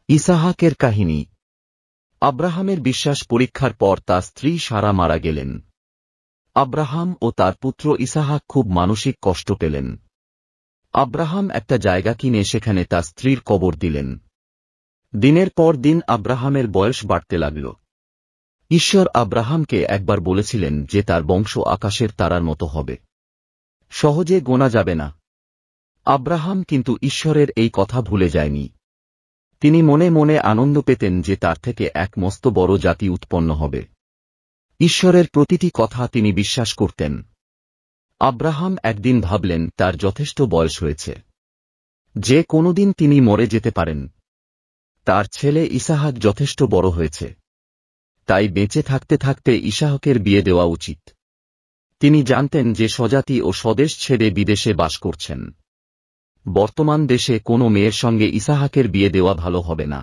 ইসাহাকের কাহিনী। আব্রাহামের বিশ্বাস পরীক্ষার পর তার স্ত্রী সারা মারা গেলেন। আব্রাহাম ও তার পুত্র ইসাহাক খুব মানসিক কষ্ট পেলেন। আব্রাহাম একটা জায়গা কিনে সেখানে তার স্ত্রীর কবর দিলেন। দিনের পর দিন আব্রাহামের বয়স বাড়তে লাগল। ঈশ্বর আব্রাহামকে একবার বলেছিলেন যে তার বংশ আকাশের তারার মতো হবে, সহজে গোনা যাবে না। আব্রাহাম কিন্তু ঈশ্বরের এই কথা ভুলে যায়নি। তিনি মনে মনে আনন্দ পেতেন যে তার থেকে এক মস্ত বড় জাতি উৎপন্ন হবে। ঈশ্বরের প্রতিটি কথা তিনি বিশ্বাস করতেন। আব্রাহাম একদিন ভাবলেন তার যথেষ্ট বয়স হয়েছে, যে কোনোদিন তিনি মরে যেতে পারেন। তার ছেলে ইসাহাক যথেষ্ট বড় হয়েছে, তাই বেঁচে থাকতে থাকতে ইসাহাকের বিয়ে দেওয়া উচিত। তিনি জানতেন যে স্বজাতি ও স্বদেশ ছেড়ে বিদেশে বাস করছেন। বর্তমান দেশে কোনো মেয়ের সঙ্গে ইসাহাকের বিয়ে দেওয়া ভালো হবে না।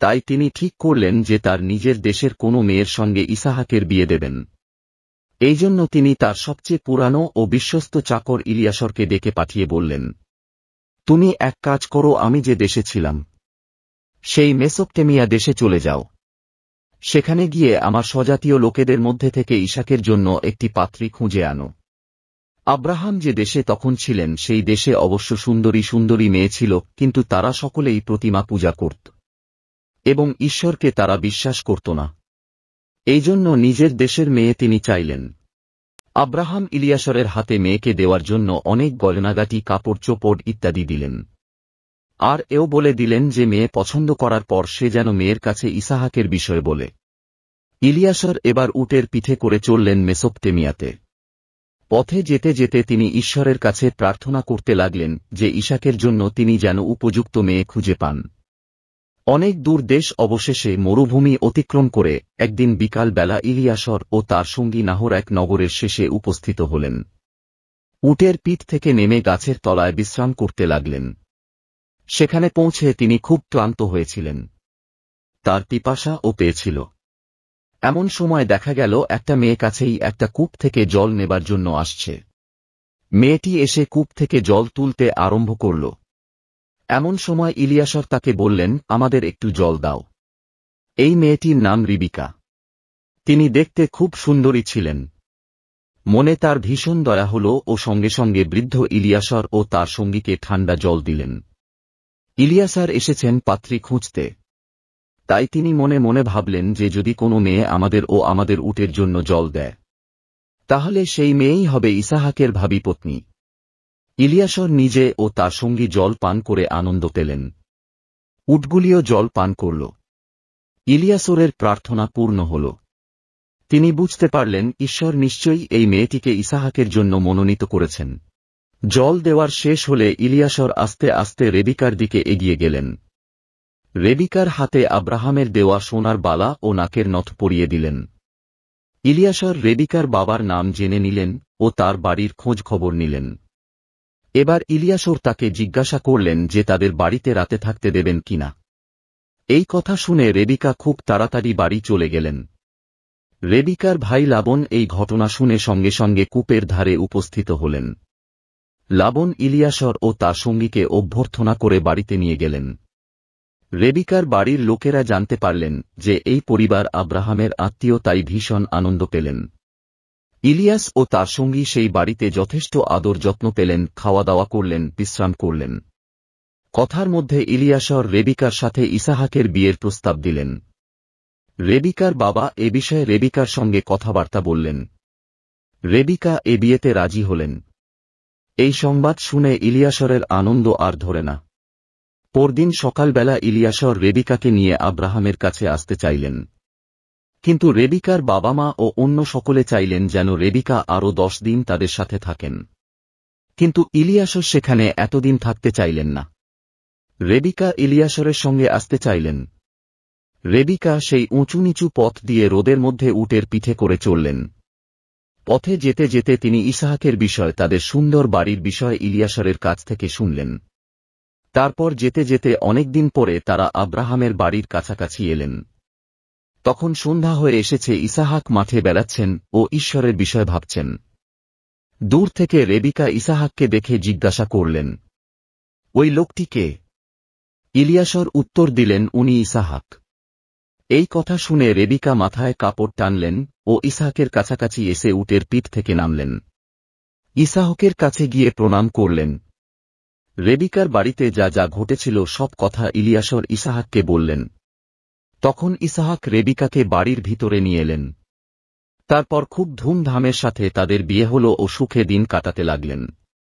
তাই তিনি ঠিক করলেন যে তার নিজের দেশের কোনো মেয়ের সঙ্গে ইসাহাকের বিয়ে দেবেন। এই জন্য তিনি তার সবচেয়ে পুরানো ও বিশ্বস্ত চাকর ইলিয়াসরকে ডেকে পাঠিয়ে বললেন, তুমি এক কাজ করো, আমি যে দেশে ছিলাম সেই মেসোপটেমিয়া দেশে চলে যাও। সেখানে গিয়ে আমার স্বজাতীয় লোকেদের মধ্যে থেকে ইসাকের জন্য একটি পাত্রী খুঁজে আনো। আব্রাহাম যে দেশে তখন ছিলেন সেই দেশে অবশ্য সুন্দরী সুন্দরী মেয়ে ছিল, কিন্তু তারা সকলেই প্রতিমা পূজা করত এবং ঈশ্বরকে তারা বিশ্বাস করত না। এই জন্য নিজের দেশের মেয়ে তিনি চাইলেন। আব্রাহাম ইলিয়াসরের হাতে মেয়েকে দেওয়ার জন্য অনেক গয়নাগাটি, কাপড় চোপড় ইত্যাদি দিলেন। আর এও বলে দিলেন যে মেয়ে পছন্দ করার পর সে যেন মেয়ের কাছে ইসাহাকের বিষয়ে বলে। ইলিয়াসর এবার উটের পিঠে করে চললেন মেসোপটেমিয়াতে। পথে যেতে যেতে তিনি ঈশ্বরের কাছে প্রার্থনা করতে লাগলেন যে ইসাকের জন্য তিনি যেন উপযুক্ত মেয়ে খুঁজে পান। অনেক দূর দেশ অবশেষে মরুভূমি অতিক্রম করে একদিন বিকাল বেলা ইলিয়াসর ও তার সঙ্গী নাহর এক নগরের শেষে উপস্থিত হলেন। উটের পিঠ থেকে নেমে গাছের তলায় বিশ্রাম করতে লাগলেন। সেখানে পৌঁছে তিনি খুব ক্লান্ত হয়েছিলেন। তার পিপাসা ও পেয়েছিল। এমন সময় দেখা গেল একটা মেয়ে কাছেই একটা কূপ থেকে জল নেবার জন্য আসছে। মেয়েটি এসে কূপ থেকে জল তুলতে আরম্ভ করল। এমন সময় ইলিয়াসর তাকে বললেন, আমাদের একটু জল দাও। এই মেয়েটির নাম রিবিকা। তিনি দেখতে খুব সুন্দরী ছিলেন। মনে তার ভীষণ দয়া হল ও সঙ্গে সঙ্গে বৃদ্ধ ইলিয়াসর ও তার সঙ্গীকে ঠান্ডা জল দিলেন। ইলিয়াসর এসেছেন পাত্রী খুঁজতে, তাই তিনি মনে মনে ভাবলেন যে যদি কোনো মেয়ে আমাদের ও আমাদের উটের জন্য জল দেয় তাহলে সেই মেয়েই হবে ইসাহাকের ভাবী পত্নী। ইলিয়াসর নিজে ও তার সঙ্গী জল পান করে আনন্দ পেলেন। উটগুলিও জল পান করল। ইলিয়াসরের প্রার্থনা পূর্ণ হল। তিনি বুঝতে পারলেন ঈশ্বর নিশ্চয়ই এই মেয়েটিকে ইসাহাকের জন্য মনোনীত করেছেন। জল দেওয়ার শেষ হলে ইলিয়াসর আস্তে আস্তে রেবিকার দিকে এগিয়ে গেলেন। রেবিকার হাতে আব্রাহামের দেওয়া সোনার বালা ও নাকের নথ পরিয়ে দিলেন। ইলিয়াসর রেবিকার বাবার নাম জেনে নিলেন ও তার বাড়ির খোঁজ খবর নিলেন। এবার ইলিয়াসর তাকে জিজ্ঞাসা করলেন যে তাদের বাড়িতে রাতে থাকতে দেবেন কিনা। এই কথা শুনে রেবিকা খুব তাড়াতাড়ি বাড়ি চলে গেলেন। রেবিকার ভাই লাবন এই ঘটনা শুনে সঙ্গে সঙ্গে কূপের ধারে উপস্থিত হলেন। লাবন ইলিয়াসর ও তার সঙ্গীকে অভ্যর্থনা করে বাড়িতে নিয়ে গেলেন। রেবিকার বাড়ির লোকেরা জানতে পারলেন যে এই পরিবার আব্রাহামের আত্মীয়, তাই ভীষণ আনন্দ পেলেন। ইলিয়াস ও তার সঙ্গী সেই বাড়িতে যথেষ্ট আদর যত্ন পেলেন, খাওয়া দাওয়া করলেন, বিশ্রাম করলেন। কথার মধ্যে ইলিয়াসর রেবিকার সাথে ইসাহাকের বিয়ের প্রস্তাব দিলেন। রেবিকার বাবা এ বিষয়ে রেবিকার সঙ্গে কথাবার্তা বললেন। রেবিকা এ বিয়েতে রাজি হলেন। এই সংবাদ শুনে ইলিয়াসরের আনন্দ আর ধরে না। পরদিন সকালবেলা ইলিয়াসর রেবিকাকে নিয়ে আব্রাহামের কাছে আসতে চাইলেন, কিন্তু রেবিকার বাবা মা ও অন্য সকলে চাইলেন যেন রেবিকা আরও 10 দিন তাদের সাথে থাকেন। কিন্তু ইলিয়াসর সেখানে এতদিন থাকতে চাইলেন না। রেবিকা ইলিয়াসরের সঙ্গে আসতে চাইলেন। রেবিকা সেই উঁচু নিচু পথ দিয়ে রোদের মধ্যে উটের পিঠে করে চললেন। পথে যেতে যেতে তিনি ইসাহাকের বিষয়, তাদের সুন্দর বাড়ির বিষয় ইলিয়াসরের কাছ থেকে শুনলেন। তারপর যেতে যেতে অনেকদিন পরে তারা আব্রাহামের বাড়ির কাছাকাছি এলেন। তখন সন্ধ্যা হয়ে এসেছে। ইসাহাক মাঠে বেড়াচ্ছেন ও ঈশ্বরের বিষয় ভাবছেন। দূর থেকে রেবিকা ইসাহাককে দেখে জিজ্ঞাসা করলেন, ওই লোকটি কে? ইলিয়াসর উত্তর দিলেন, উনি ইসাহাক। এই কথা শুনে রেবিকা মাথায় কাপড় টানলেন ও ইসাহাকের কাছাকাছি এসে উটের পিঠ থেকে নামলেন। ইসাহাকের কাছে গিয়ে প্রণাম করলেন। রেবিকার বাড়িতে যা যা ঘটেছিল সব কথা ইলিয়াসর ইসাহাককে বললেন। তখন ইসাহাক রেবিকাকে বাড়ির ভিতরে নিয়ে এলেন। তারপর খুব ধুমধামের সাথে তাদের বিয়ে হল ও সুখে দিন কাটাতে লাগলেন।